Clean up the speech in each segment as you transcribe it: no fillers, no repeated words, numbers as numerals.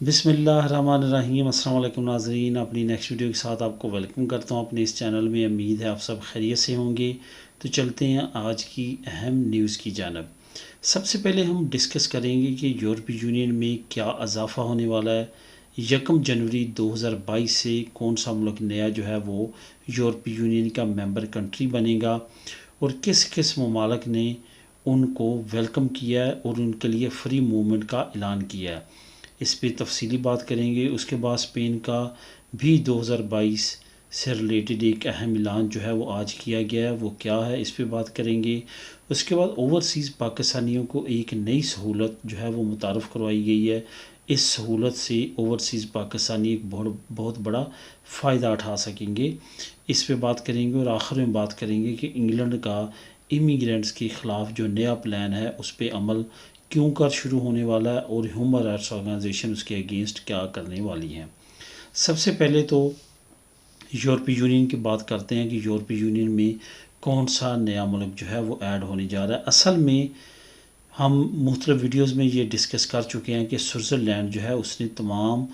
बिस्मिल्लाहिर्रहमानिर्रहीम। अस्सलाम वालेकुम नाज़रीन, अपनी नेक्स्ट वीडियो के साथ आपको वेलकम करता हूँ अपने इस चैनल में। उम्मीद है आप सब खैरियत से होंगे। तो चलते हैं आज की अहम न्यूज़ की जानब। सबसे पहले हम डिस्कस करेंगे कि यूरोपीय यूनियन में क्या इजाफ़ा होने वाला है। 1 जनवरी 2022 से कौन सा मुल्क नया जो है वो यूरोपीय यूनियन का मेंबर कंट्री बनेगा और किस किस ममालिक ने उनको वेलकम किया है और उनके लिए फ्री मूवमेंट का ऐलान किया है। इस पर तफसीली बात करेंगे। उसके बाद स्पेन का भी 2022 से रिलेटेड एक अहम ऐलान जो है वो आज किया गया है, वो क्या है इस पर बात करेंगे। उसके बाद ओवरसीज़ पाकिस्तानियों को एक नई सहूलत जो है वो मुतारफ़ करवाई गई है। इस सहूलत से ओवरसीज़ पाकिस्तानी एक बहुत बड़ा फ़ायदा उठा सकेंगे। इस पे बात करेंगे और आखिर में बात करेंगे कि इंग्लैंड का इमिग्रेंट्स के ख़िलाफ़ जो नया प्लान है उस पर अमल क्यों कर शुरू होने वाला है और ह्यूमन राइट्स ऑर्गेनाइजेशन उसके अगेंस्ट क्या करने वाली हैं। सबसे पहले तो यूरोपीय यूनियन की बात करते हैं कि यूरोपीय यूनियन में कौन सा नया मुल्क जो है वो ऐड होने जा रहा है। असल में हम मुख्तलिफ वीडियोज़ में ये डिस्कस कर चुके हैं कि स्विट्ज़रलैंड जो है उसने तमाम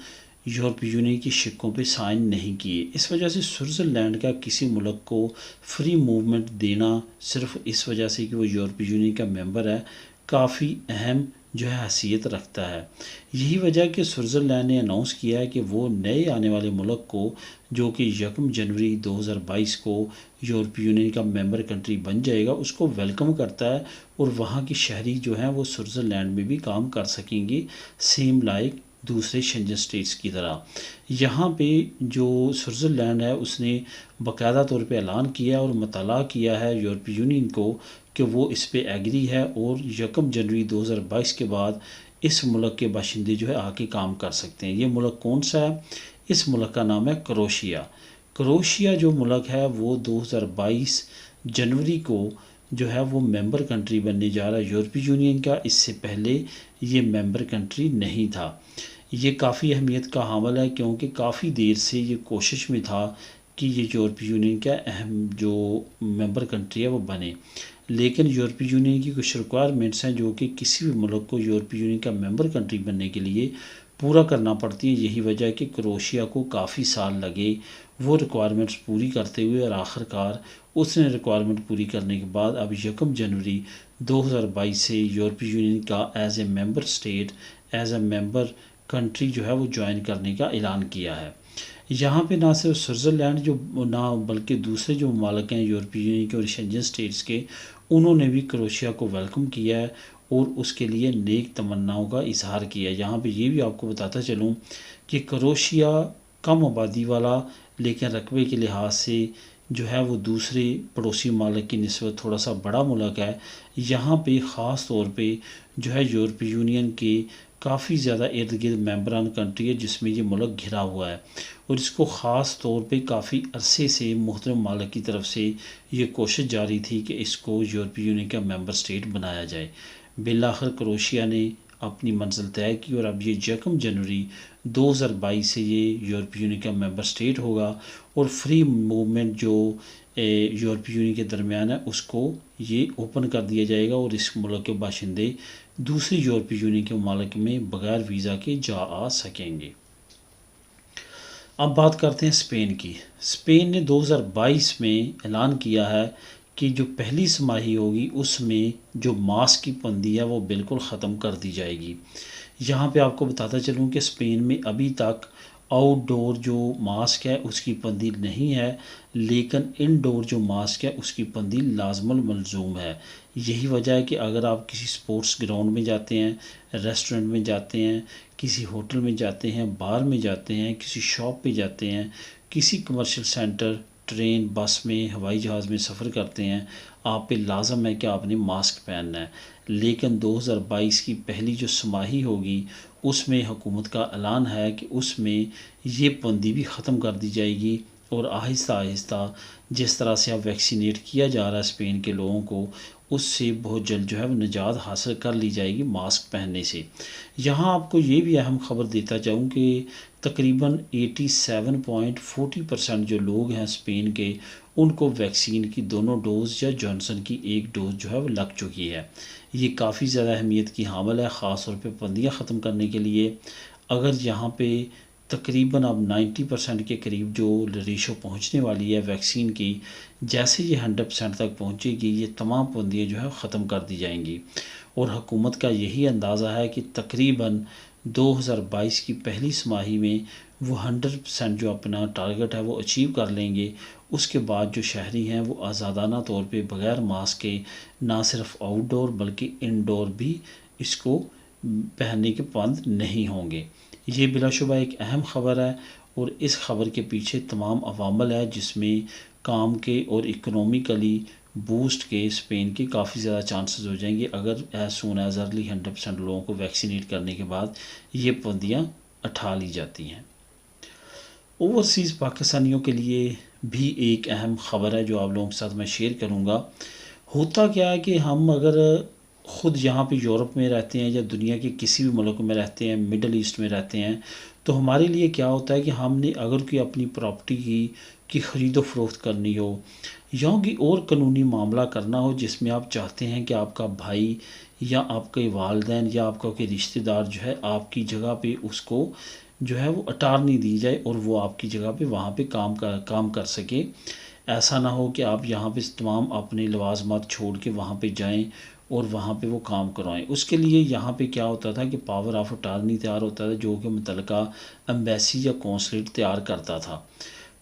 यूरोपीय यूनियन की शिक्कों पे साइन नहीं किए। इस वजह से स्विट्ज़रलैंड का किसी मुल्क को फ्री मूवमेंट देना सिर्फ इस वजह से कि वो यूरोपीय यूनियन का मेंबर है काफ़ी अहम जो है हैसियत रखता है। यही वजह कि स्विट्ज़रलैंड ने अनाउंस किया है कि वो नए आने वाले मुल्क को जो कि 1 जनवरी 2022 को यूरोपीय यूनियन का मेंबर कंट्री बन जाएगा उसको वेलकम करता है और वहाँ की शहरी जो हैं वो स्विट्ज़रलैंड में भी काम कर सकेंगे सेम लाइक दूसरे शेंजन स्टेट्स की तरह। यहाँ पे जो स्विट्ज़रलैंड है उसने बाकायदा तौर पे ऐलान किया और मतला किया है यूरोपीय यूनियन को कि वो इस पे एग्री है और 1 जनवरी 2022 के बाद इस मुल्क के बाशिंदे जो है आके काम कर सकते हैं। ये मुल्क कौन सा है? इस मुल्क का नाम है क्रोशिया। क्रोशिया जो मुल्क है वो 2022 जनवरी को जो है वो मेंबर कंट्री बनने जा रहा है यूरोपीय यूनियन का। इससे पहले ये मेंबर कंट्री नहीं था। ये काफ़ी अहमियत का हामिल है क्योंकि काफ़ी देर से ये कोशिश में था कि ये यूरोपीय यूनियन का अहम जो मेंबर कंट्री है वो बने, लेकिन यूरोपीय यूनियन की कुछ रिक्वायरमेंट्स हैं जो कि किसी भी मुल्क को यूरोपीय यूनियन का मेंबर कंट्री बनने के लिए पूरा करना पड़ती है। यही वजह है कि क्रोशिया को काफ़ी साल लगे वो रिक्वायरमेंट्स पूरी करते हुए और आखिरकार उसने रिक्वायरमेंट पूरी करने के बाद अब 1 जनवरी 2022 से यूरोपीय यूनियन का as a member state as a member country जो है वो ज्वाइन करने का ऐलान किया है। यहाँ पे ना सिर्फ स्विट्ज़रलैंड जो ना बल्कि दूसरे जो ममालिक हैं यूरोपीय यूनियन के और शेंजन स्टेट्स के उन्होंने भी क्रोशिया को वेलकम किया है और उसके लिए नेक तमन्नाओं का इजहार किया है। यहाँ पे ये भी आपको बताता चलूँ कि क्रोशिया कम आबादी वाला लेकिन रकबे के लिहाज से जो है वो दूसरे पड़ोसी ममालिक की निस्बत थोड़ा सा बड़ा मुल्क है। यहाँ पे ख़ास तौर पे जो है यूरोपीय यूनियन के काफ़ी ज़्यादा इर्द गिर्द मेंबरान कंट्री है जिसमें ये मुल्क घिरा हुआ है और इसको ख़ास तौर पे काफ़ी अरसे से मुख्तलिफ ममालिक की तरफ से ये कोशिश जारी थी कि इसको यूरोपीय यूनियन का मेंबर स्टेट बनाया जाए। बिलाखिर क्रोशिया ने अपनी मंजिल तय की और अब ये 1 जनवरी 2022 से ये यूरोपीय यूनियन का मेंबर स्टेट होगा और फ्री मूवमेंट जो यूरोपीय यूनियन के दरमियान है उसको ये ओपन कर दिया जाएगा और इस मुल्क के बाशिंदे दूसरी यूरोपीय यूनियन के ममालिक में बगैर वीज़ा के जा आ सकेंगे। अब बात करते हैं स्पेन की। स्पेन ने 2022 में ऐलान किया है कि जो पहली छमाही होगी उसमें जो मास्क की पाबंदी है वो बिल्कुल ख़त्म कर दी जाएगी। यहाँ पे आपको बताता चलूँ कि स्पेन में अभी तक आउटडोर जो मास्क है उसकी पाबंदी नहीं है, लेकिन इनडोर जो मास्क है उसकी पाबंदी लाजमल मलजूम है। यही वजह है कि अगर आप किसी स्पोर्ट्स ग्राउंड में जाते हैं, रेस्टोरेंट में जाते हैं, किसी होटल में जाते हैं, बार में जाते हैं, किसी शॉप पे जाते हैं, किसी कमर्शियल सेंटर, ट्रेन, बस में, हवाई जहाज़ में सफ़र करते हैं, आप पे लाजम है कि आपने मास्क पहनना है। लेकिन 2022 की पहली जो छमाही होगी उसमें हुकूमत का ऐलान है कि उसमें ये पाबंदी भी ख़त्म कर दी जाएगी और आहिस्ता आहिस्ता जिस तरह से अब वैक्सीनेट किया जा रहा है स्पेन के लोगों को उससे बहुत जल्द जो है वो निजात हासिल कर ली जाएगी मास्क पहनने से। यहाँ आपको ये भी अहम ख़बर देता चाहूँ कि तकरीबन 87.40% जो लोग हैं स्पेन के उनको वैक्सीन की दोनों डोज़ या जॉनसन की एक डोज़ जो है वो लग चुकी है। ये काफ़ी ज़्यादा अहमियत की हामिल है ख़ास तौर पे पाबंदियाँ ख़त्म करने के लिए। अगर यहाँ पे तकरीबन अब 90% के करीब जो रेशो पहुँचने वाली है वैक्सीन की, जैसे ये 100% तक पहुँचेगी ये तमाम पाबंदियाँ जो है ख़त्म कर दी जाएंगी। और हुकूमत का यही अंदाज़ा है कि तकरीबन 2022 की पहली तिमाही में वो 100% जो अपना टारगेट है वो अचीव कर लेंगे। उसके बाद जो शहरी हैं वो आज़ादाना तौर पे बग़ैर मास्क के ना सिर्फ आउटडोर बल्कि इनडोर भी इसको पहनने के पाबंद नहीं होंगे। ये बिलाशुबा एक अहम ख़बर है और इस ख़बर के पीछे तमाम अवामल है, जिसमें काम के और इकनॉमिकली बूस्ट के स्पेन के काफ़ी ज़्यादा चांसेस हो जाएंगे अगर एज सून एज अर्ली 100% लोगों को वैक्सीनेट करने के बाद ये पाबंदियाँ उठा ली जाती हैं। ओवरसीज़ पाकिस्तानियों के लिए भी एक अहम ख़बर है जो आप लोगों के साथ मैं शेयर करूँगा। होता क्या है कि हम अगर ख़ुद यहाँ पे यूरोप में रहते हैं या दुनिया के किसी भी मुल्क में रहते हैं, मिडल ईस्ट में रहते हैं, तो हमारे लिए क्या होता है कि हमने अगर कोई अपनी प्रॉपर्टी की ख़रीदो फरोख्त करनी हो या कोई और कानूनी मामला करना हो जिसमें आप चाहते हैं कि आपका भाई या आपके वालिदैन या आपका कोई रिश्तेदार जो है आपकी जगह पे उसको जो है वो अटारनी दी जाए और वो आपकी जगह पे वहाँ पे काम कर सके। ऐसा ना हो कि आप यहाँ पे तमाम अपने लवाजमात छोड़ के वहाँ पे जाएं और वहाँ पे वो काम करवाएं। उसके लिए यहाँ पे क्या होता था कि पावर ऑफ अटारनी तैयार होता था जो कि मुतल्लिका एम्बेसी या कौंसलेट तैयार करता था।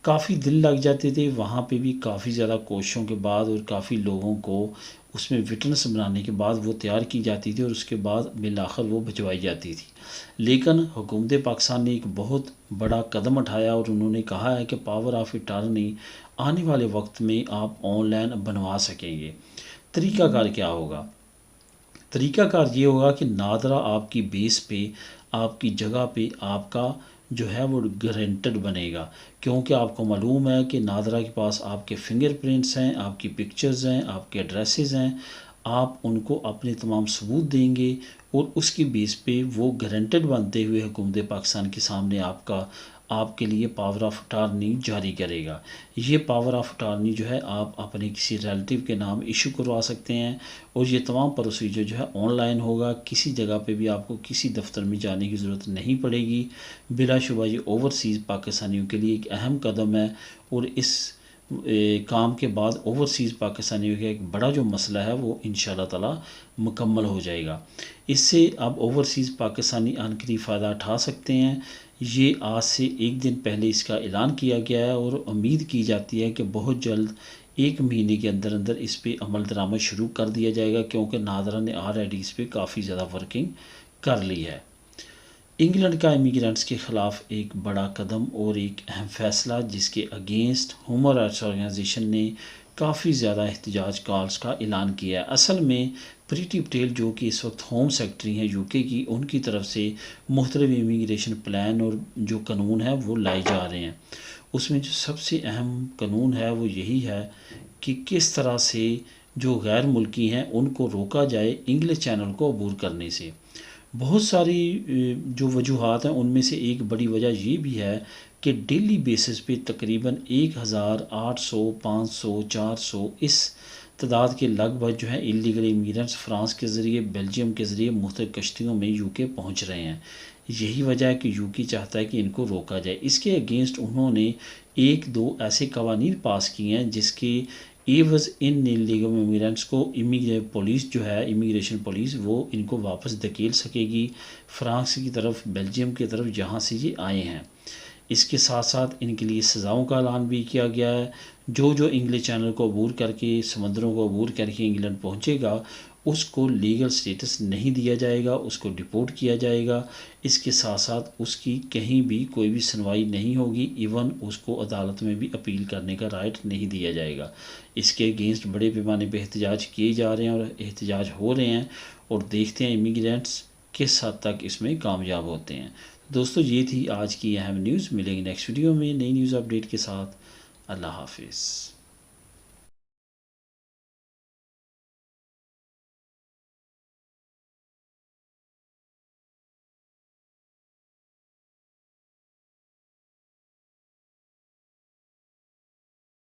काफ़ी दिन लग जाते थे, वहाँ पे भी काफ़ी ज़्यादा कोशिशों के बाद और काफ़ी लोगों को उसमें विटनेस बनाने के बाद वो तैयार की जाती थी और उसके बाद बिलाखिर वो भिजवाई जाती थी। लेकिन हुकूमत पाकिस्तान ने एक बहुत बड़ा कदम उठाया और उन्होंने कहा है कि पावर ऑफ अटारनी आने वाले वक्त में आप ऑनलाइन बनवा सकेंगे। तरीक़ाकार क्या होगा? तरीक़ाकार ये होगा कि नादरा आपकी बेस पे आपकी जगह पे आपका जो है वो गारंटेड बनेगा, क्योंकि आपको मालूम है कि नादरा के पास आपके फिंगरप्रिंट्स हैं, आपकी पिक्चर्स हैं, आपके एड्रेसेस हैं। आप उनको अपने तमाम सबूत देंगे और उसकी बेस पे वो गारंटेड बनते हुए हुकूमत पाकिस्तान के सामने आपके लिए पावर ऑफ अटारनी जारी करेगा। ये पावर ऑफ अटारनी जो है आप अपने किसी रिलेटिव के नाम इशू करवा सकते हैं और ये तमाम प्रोसीजर जो है ऑनलाइन होगा। किसी जगह पे भी आपको किसी दफ्तर में जाने की ज़रूरत नहीं पड़ेगी। बिलाशुबा ये ओवरसीज़ पाकिस्तानियों के लिए एक अहम कदम है और इस काम के बाद ओवरसीज़ पाकिस्तानियों का एक बड़ा जो मसला है वो इंशाअल्लाह ताला मुकम्मल हो जाएगा। इससे अब ओवरसीज़ पाकिस्तानी आनकरी फ़ायदा उठा सकते हैं। ये आज से एक दिन पहले इसका ऐलान किया गया है और उम्मीद की जाती है कि बहुत जल्द 1 महीने के अंदर अंदर इस पर अमल दरामद शुरू कर दिया जाएगा, क्योंकि नादरा ने ऑलरेडी इस पर काफ़ी ज़्यादा वर्किंग कर ली है। इंग्लैंड का इमिग्रेंट्स के ख़िलाफ़ एक बड़ा कदम और एक अहम फ़ैसला, जिसके अगेंस्ट ह्यूमन राइट्स ऑर्गेनाइजेशन ने काफ़ी ज़्यादा एहतजाज कॉल्स का ऐलान किया है। असल में प्रीति पटेल जो कि इस वक्त होम सेक्रेटरी हैं यूके की, उनकी तरफ से मुख्तलिफ इमिग्रेशन प्लान और जो कानून है वो लाए जा रहे हैं। उसमें जो सबसे अहम कानून है वो यही है कि किस तरह से जो गैर मुल्की हैं उनको रोका जाए इंग्लिश चैनल को अबूर करने से। बहुत सारी जो वजूहात हैं उनमें से एक बड़ी वजह ये भी है कि डेली बेसिस पे तकरीबन 1800, 500, 400 इस तादाद के लगभग जो है इलीगल इमिग्रेंट्स फ़्रांस के ज़रिए, बेल्जियम के ज़रिए मुख्तलिफ़ कश्तियों में यूके पहुँच रहे हैं। यही वजह है कि यूके चाहता है कि इनको रोका जाए। इसके अगेंस्ट उन्होंने 1-2 ऐसे कवानीन पास किए हैं जिसके एवज़ इन इलीगल इमिग्रेंट्स को पुलिस जो है इमिग्रेशन पुलिस वो इनको वापस धकेल सकेगी फ़्रांस की तरफ, बेल्जियम की तरफ जहाँ से ये आए हैं। इसके साथ साथ इनके लिए सज़ाओं का ऐलान भी किया गया है। जो इंग्लिश चैनल को अबूर करके, समंदरों को अबूर करके इंग्लैंड पहुँचेगा उसको लीगल स्टेटस नहीं दिया जाएगा, उसको डिपोर्ट किया जाएगा। इसके साथ साथ उसकी कहीं भी कोई भी सुनवाई नहीं होगी, इवन उसको अदालत में भी अपील करने का राइट नहीं दिया जाएगा। इसके अगेंस्ट बड़े पैमाने पर एहतजाज किए जा रहे हैं और एहतजाज हो रहे हैं और देखते हैं इमिग्रेंट्स किस हद तक इसमें कामयाब होते हैं। दोस्तों ये थी आज की अहम न्यूज़। मिलेंगे नेक्स्ट वीडियो में नई न्यूज़ अपडेट के साथ। अल्लाह हाफिज़।